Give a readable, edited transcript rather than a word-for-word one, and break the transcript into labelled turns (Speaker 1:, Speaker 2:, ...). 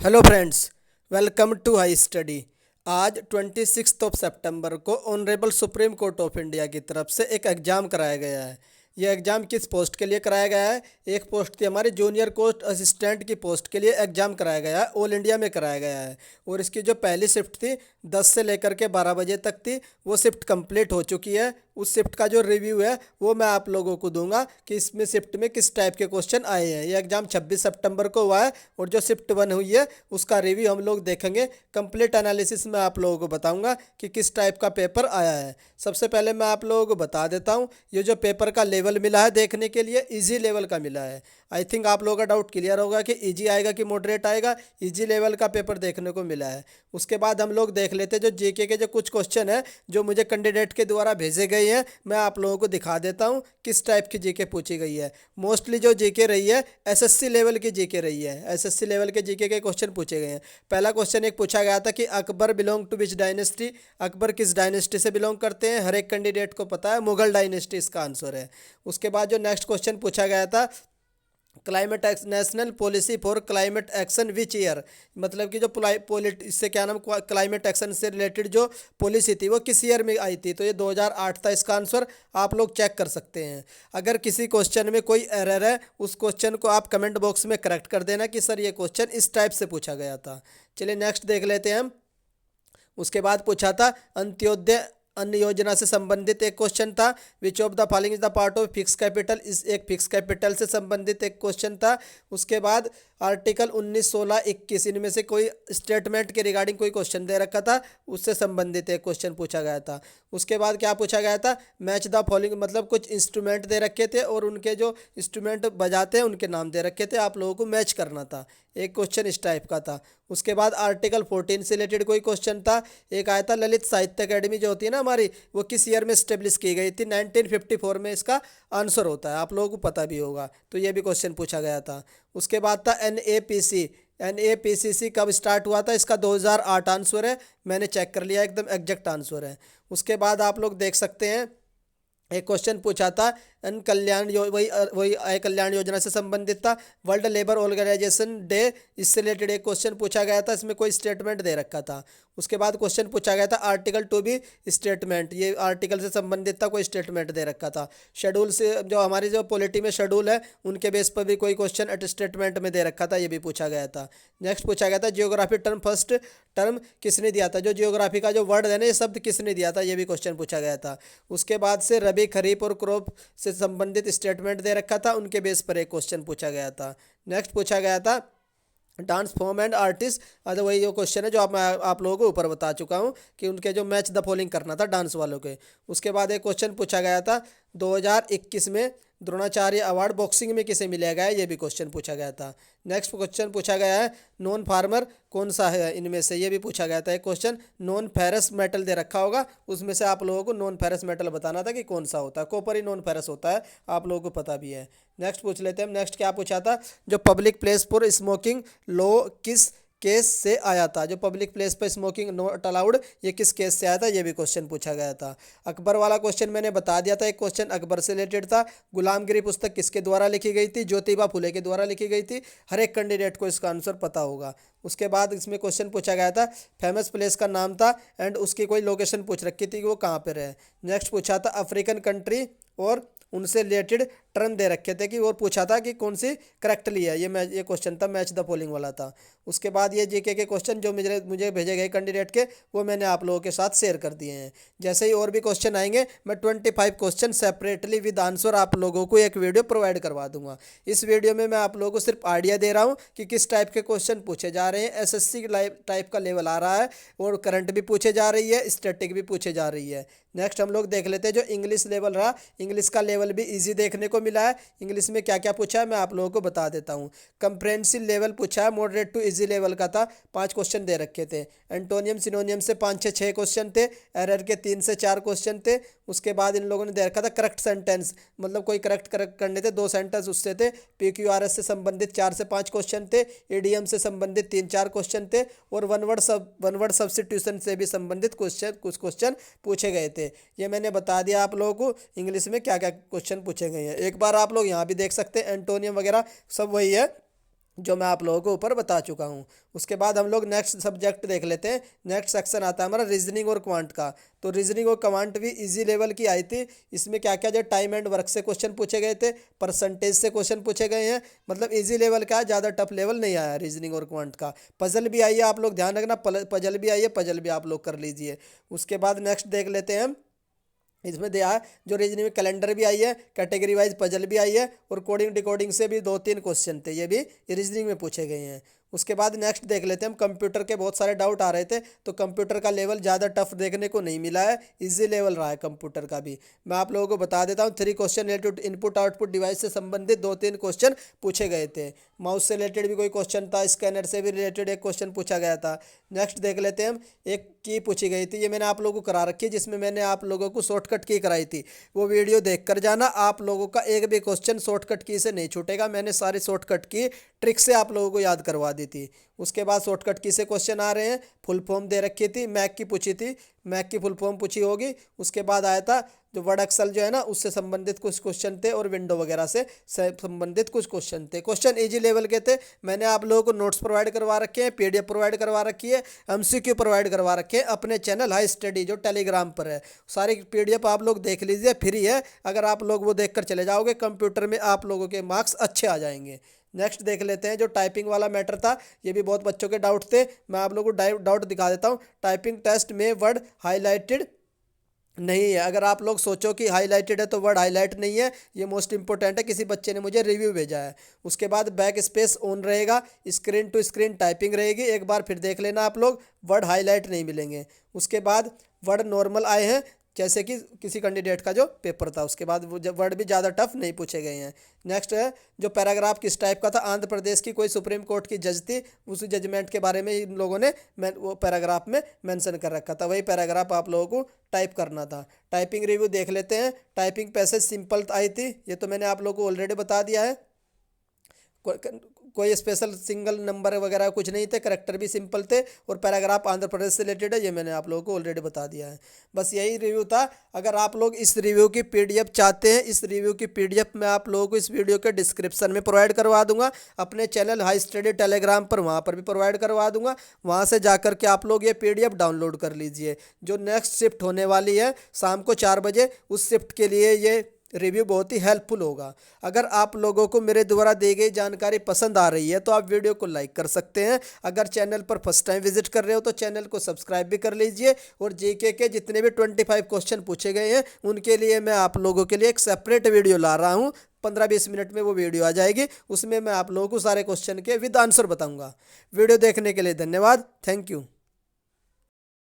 Speaker 1: Hello friends, welcome to high study. आज 26 सितंबर को honourable supreme court of India की तरफ से एक एग्ज़ाम कराया गया है। यह एग्ज़ाम किस पोस्ट के लिए कराया गया है? एक पोस्ट थी हमारी जूनियर कोर्ट असिस्टेंट की पोस्ट के लिए एग्ज़ाम कराया गया है, ऑल इंडिया में कराया गया है। और इसकी जो पहली शिफ्ट थी 10 से लेकर के 12 बजे तक थी, वो शिफ्ट कंप्लीट हो चुकी है। उस शिफ्ट का जो रिव्यू है वो मैं आप लोगों को दूंगा कि इसमें शिफ्ट में किस टाइप के क्वेश्चन आए हैं। ये एग्ज़ाम 26 सितंबर को हुआ है और जो शिफ्ट 1 हुई है उसका रिव्यू हम लोग देखेंगे। कंप्लीट एनालिसिस में आप लोगों को बताऊंगा कि किस टाइप का पेपर आया है। सबसे पहले मैं आप लोगों को बता देता हूँ, ये जो पेपर का लेवल मिला है देखने के लिए ईजी लेवल का मिला है। आई थिंक आप लोगों का डाउट क्लियर होगा कि ईजी आएगा कि मॉडरेट आएगा। ईजी लेवल का पेपर देखने को मिला है। उसके बाद हम लोग देख लेते हैं जो जीके के जो कुछ क्वेश्चन है जो मुझे कैंडिडेट के द्वारा भेजे गए हैं। मैं आप लोगों को दिखा देता हूँ किस टाइप की जीके पूछी गई है। मोस्टली जो जीके रही है एसएससी लेवल की जीके रही है। एसएससी लेवल के जीके के क्वेश्चन पूछे गए हैं। पहला क्वेश्चन एक पूछा गया था कि Akbar belong to which dynasty. Akbar किस डायनेस्टी से बिलोंग करते हैं? हर एक कैंडिडेट को पता है मुगल डायनेस्टी इसका आंसर है। उसके बाद जो नेक्स्ट क्वेश्चन पूछा गया था, climate national policy for climate action which year. मतलब कि जो इससे क्या नाम, क्लाइमेट एक्शन से रिलेटेड जो पॉलिसी थी वो किस ईयर में आई थी? तो ये 2008 था इसका आंसर। आप लोग चेक कर सकते हैं। अगर किसी क्वेश्चन में कोई एरर है उस क्वेश्चन को आप कमेंट बॉक्स में करेक्ट कर देना कि सर ये क्वेश्चन इस टाइप से पूछा गया था। चलिए नेक्स्ट देख लेते हैं हम। उसके बाद पूछा था अंत्योदय अन्न योजना से संबंधित एक क्वेश्चन था। Which of the following is the part of fix capital, इस एक फिक्स कैपिटल से संबंधित एक क्वेश्चन था। उसके बाद आर्टिकल 19, 16, 21 इनमें से कोई स्टेटमेंट के रिगार्डिंग कोई क्वेश्चन दे रखा था, उससे संबंधित एक क्वेश्चन पूछा गया था। उसके बाद क्या पूछा गया था? मैच द फॉलोइंग, मतलब कुछ इंस्ट्रूमेंट दे रखे थे और उनके जो इंस्ट्रूमेंट बजाते हैं उनके नाम दे रखे थे, आप लोगों को मैच करना था। एक क्वेश्चन इस टाइप का था। उसके बाद आर्टिकल 14 से रिलेटेड कोई क्वेश्चन था। एक आया था ललित साहित्य अकेडमी जो होती है ना हमारी, वो किस ईयर में स्टेब्लिश की गई थी? 1954 में इसका आंसर होता है, आप लोगों को पता भी होगा। तो ये भी क्वेश्चन पूछा गया था। उसके बाद था एनएपीसी। एनएपीसीसी कब स्टार्ट हुआ था? इसका 2008 आंसर है। मैंने चेक कर लिया, एकदम एग्जैक्ट आंसर है। उसके बाद आप लोग देख सकते हैं एक क्वेश्चन पूछा था अन कल्याण वही वही आय कल्याण योजना से संबंधित था। वर्ल्ड लेबर ऑर्गेनाइजेशन डे, इससे रिलेटेड एक क्वेश्चन पूछा गया था। इसमें कोई स्टेटमेंट दे रखा था। उसके बाद क्वेश्चन पूछा गया था आर्टिकल टू बी स्टेटमेंट, ये आर्टिकल से संबंधित था, कोई स्टेटमेंट दे रखा था। शेड्यूल से जो हमारी जो पॉलिटी में शेड्यूल है उनके बेस पर भी कोई क्वेश्चन स्टेटमेंट में दे रखा था, ये भी पूछा गया था। नेक्स्ट पूछा गया था जियोग्राफी टर्म फर्स्ट टर्म किसने दिया था? जो जियोग्राफी का जो वर्ड है ना, ये शब्द किसने दिया था, ये भी क्वेश्चन पूछा गया था। उसके बाद से रबी खरीफ और क्रॉप से संबंधित स्टेटमेंट दे रखा था, उनके बेस पर एक क्वेश्चन पूछा गया था। नेक्स्ट पूछा गया था डांस फॉर्म एंड आर्टिस्ट, अरे वही जो क्वेश्चन है जो आप लोगों को ऊपर बता चुका हूँ कि उनके जो मैच द फॉलोइंग करना था डांस वालों के। उसके बाद एक क्वेश्चन पूछा गया था 2021 में द्रोणाचार्य अवार्ड बॉक्सिंग में किसे मिला गया है, ये भी क्वेश्चन पूछा गया था। नेक्स्ट क्वेश्चन पूछा गया है नॉन फार्मर कौन सा है इनमें से, ये भी पूछा गया था एक क्वेश्चन। नॉन फेरस मेटल दे रखा होगा, उसमें से आप लोगों को नॉन फेरस मेटल बताना था कि कौन सा होता है। कॉपर ही नॉन फेरस होता है, आप लोगों को पता भी है। नेक्स्ट पूछ लेते हैं हम। नेक्स्ट क्या पूछा था? जो पब्लिक प्लेस पर स्मोकिंग लॉ किस केस से आया था? जो पब्लिक प्लेस पर स्मोकिंग नॉट अलाउड, ये किस केस से आया था, ये भी क्वेश्चन पूछा गया था। अकबर वाला क्वेश्चन मैंने बता दिया था, एक क्वेश्चन अकबर से रिलेटेड था। गुलामगिरी पुस्तक किसके द्वारा लिखी गई थी? ज्योतिबा फुले के द्वारा लिखी गई थी। हर एक कैंडिडेट को इसका आंसर पता होगा। उसके बाद इसमें क्वेश्चन पूछा गया था फेमस प्लेस का नाम था एंड उसकी कोई लोकेशन पूछ रखी थी कि वो कहाँ पर है। नेक्स्ट पूछा था अफ्रीकन कंट्री और उनसे रिलेटेड टर्म दे रखे थे कि, और पूछा था कि कौन सी करेक्टली है। ये क्वेश्चन था मैच द फॉलोइंग वाला था। उसके बाद ये जीके के क्वेश्चन जो मुझे भेजे गए कैंडिडेट के, वो मैंने आप लोगों के साथ शेयर कर दिए हैं। जैसे ही और भी क्वेश्चन आएंगे मैं 25 क्वेश्चन सेपरेटली विद आंसर आप लोगों को एक वीडियो प्रोवाइड करवा दूंगा। इस वीडियो में मैं आप लोगों को सिर्फ आइडिया दे रहा हूँ कि किस टाइप के क्वेश्चन पूछे जा रहे हैं। एसएससी टाइप का लेवल आ रहा है और करंट भी पूछे जा रही है, स्टैटिक भी पूछे जा रही है। नेक्स्ट हम लोग देख लेते हैं जो इंग्लिश लेवल रहा। इंग्लिश का लेवल भी इजी देखने को मिला है। इंग्लिश में क्या क्या पूछा है मैं आप लोगों को बता देता हूँ। कंप्रेहेंसिव लेवल पूछा है, मॉडरेट टू इजी लेवल का था। 5 क्वेश्चन दे रखे थे। एंटोनियम सिनोनियम से 5 से 6 क्वेश्चन थे। एरर के 3 से 4 क्वेश्चन थे। उसके बाद इन लोगों ने दे रखा था करेक्ट सेंटेंस, मतलब कोई करेक्ट करेक्ट करने थे, 2 सेंटेंस उससे थे। पीक्यूआरएस से संबंधित 4 से 5 क्वेश्चन थे। ईडीएम से संबंधित 3-4 क्वेश्चन थे और वन वर्ड सब्स्टिट्यूशन से भी संबंधित कुछ क्वेश्चन पूछे गए थे। ये मैंने बता दिया आप लोगों को इंग्लिश में क्या क्या क्वेश्चन पूछे गए हैं। एक बार आप लोग यहाँ भी देख सकते हैं, एंटोनियम वगैरह सब वही है। जो मैं आप लोगों को ऊपर बता चुका हूँ। उसके बाद हम लोग नेक्स्ट सब्जेक्ट देख लेते हैं। नेक्स्ट सेक्शन आता है हमारा रीजनिंग और क्वांट का। तो रीजनिंग और क्वांट भी इजी लेवल की आई थी। इसमें क्या क्या जो टाइम एंड वर्क से क्वेश्चन पूछे गए थे, परसेंटेज से क्वेश्चन पूछे गए हैं। मतलब इजी लेवल का, ज़्यादा टफ लेवल नहीं आया रीजनिंग और क्वांट का। पजल भी आई है, आप लोग ध्यान रखना, पजल भी आई है, पजल भी आप लोग कर लीजिए। उसके बाद नेक्स्ट देख लेते हैं हम। इसमें दिया है जो रीजनिंग में कैलेंडर भी आई है, कैटेगरी वाइज पजल भी आई है, और कोडिंग डिकोडिंग से भी 2-3 क्वेश्चन थे, ये भी रीजनिंग में पूछे गए हैं। उसके बाद नेक्स्ट देख लेते हैं हम। कंप्यूटर के बहुत सारे डाउट आ रहे थे, तो कंप्यूटर का लेवल ज़्यादा टफ देखने को नहीं मिला है, इजी लेवल रहा है कंप्यूटर का भी। मैं आप लोगों को बता देता हूँ, 3 question related input output device से संबंधित 2-3 क्वेश्चन पूछे गए थे। माउस से रिलेटेड भी कोई क्वेश्चन था, स्कैनर से भी रिलेटेड एक क्वेश्चन पूछा गया था। नेक्स्ट देख लेते हैं हम। एक की पूछी गई थी, ये मैंने आप लोगों को करा रखी है, जिसमें मैंने आप लोगों को शॉर्टकट की कराई थी, वो वीडियो देख कर जाना। आप लोगों का एक भी क्वेश्चन शॉर्टकट की से नहीं छूटेगा, मैंने सारी शॉर्टकट की ट्रिक से आप लोगों को याद करवा दी थी। उसके बाद शॉर्टकट की से क्वेश्चन आ रहे हैं। फुल फॉर्म दे रखी थी, मैक की पूछी थी, मैक की फुल फॉर्म पूछी होगी। उसके बाद आया था जो वर्ड एक्सेल जो है ना, उससे संबंधित कुछ क्वेश्चन थे, और विंडो वगैरह से संबंधित कुछ क्वेश्चन थे। क्वेश्चन इजी लेवल के थे। मैंने आप लोगों को नोट्स प्रोवाइड करवा रखे हैं, पीडीएफ प्रोवाइड करवा रखी है, एमसीक्यू प्रोवाइड करवा रखे हैं अपने चैनल हाई स्टडी जो टेलीग्राम पर है। सारी पीडीएफ आप लोग देख लीजिए, फ्री है। अगर आप लोग वो देख कर चले जाओगे, कंप्यूटर में आप लोगों के मार्क्स अच्छे आ जाएंगे। नेक्स्ट देख लेते हैं, जो टाइपिंग वाला मैटर था, ये भी बहुत बच्चों के डाउट थे। मैं आप लोगों को डाउट दिखा देता हूँ। टाइपिंग टेस्ट में वर्ड हाईलाइटेड नहीं है। अगर आप लोग सोचो कि हाईलाइटेड है तो वर्ड हाईलाइट नहीं है, ये मोस्ट इंपॉर्टेंट है। किसी बच्चे ने मुझे रिव्यू भेजा है। उसके बाद बैक स्पेस ऑन रहेगा, स्क्रीन टू स्क्रीन टाइपिंग रहेगी। एक बार फिर देख लेना आप लोग, वर्ड हाईलाइट नहीं मिलेंगे। उसके बाद वर्ड नॉर्मल आए हैं, जैसे कि किसी कैंडिडेट का जो पेपर था। उसके बाद वो वर्ड भी ज़्यादा टफ नहीं पूछे गए हैं। नेक्स्ट है जो पैराग्राफ किस टाइप का था। आंध्र प्रदेश की कोई सुप्रीम कोर्ट की जज थी, उसी जजमेंट के बारे में इन लोगों ने वो पैराग्राफ में मेंशन कर रखा था, वही पैराग्राफ आप लोगों को टाइप करना था। टाइपिंग रिव्यू देख लेते हैं। टाइपिंग पैसेज सिंपल आई थी, ये तो मैंने आप लोगों को ऑलरेडी बता दिया है। कोई स्पेशल सिंगल नंबर वगैरह कुछ नहीं थे, करेक्टर भी सिंपल थे, और पैराग्राफ आंध्र प्रदेश से रिलेटेड है, ये मैंने आप लोगों को ऑलरेडी बता दिया है। बस यही रिव्यू था। अगर आप लोग इस रिव्यू की पीडीएफ चाहते हैं, इस रिव्यू की पीडीएफ मैं आप लोगों को इस वीडियो के डिस्क्रिप्शन में प्रोवाइड करवा दूंगा, अपने चैनल हाई स्टडी टेलीग्राम पर, वहाँ पर भी प्रोवाइड करवा दूंगा। वहाँ से जाकर के आप लोग ये पीडीएफ डाउनलोड कर लीजिए। जो नेक्स्ट शिफ्ट होने वाली है शाम को 4 बजे, उस शिफ्ट के लिए ये रिव्यू बहुत ही हेल्पफुल होगा। अगर आप लोगों को मेरे द्वारा दी गई जानकारी पसंद आ रही है तो आप वीडियो को लाइक कर सकते हैं। अगर चैनल पर फर्स्ट टाइम विजिट कर रहे हो तो चैनल को सब्सक्राइब भी कर लीजिए। और जीके के जितने भी 25 क्वेश्चन पूछे गए हैं, उनके लिए मैं आप लोगों के लिए एक सेपरेट वीडियो ला रहा हूँ। 15-20 मिनट में वो वीडियो आ जाएगी, उसमें मैं आप लोगों को सारे क्वेश्चन के विद आंसर बताऊँगा। वीडियो देखने के लिए धन्यवाद। Thank you.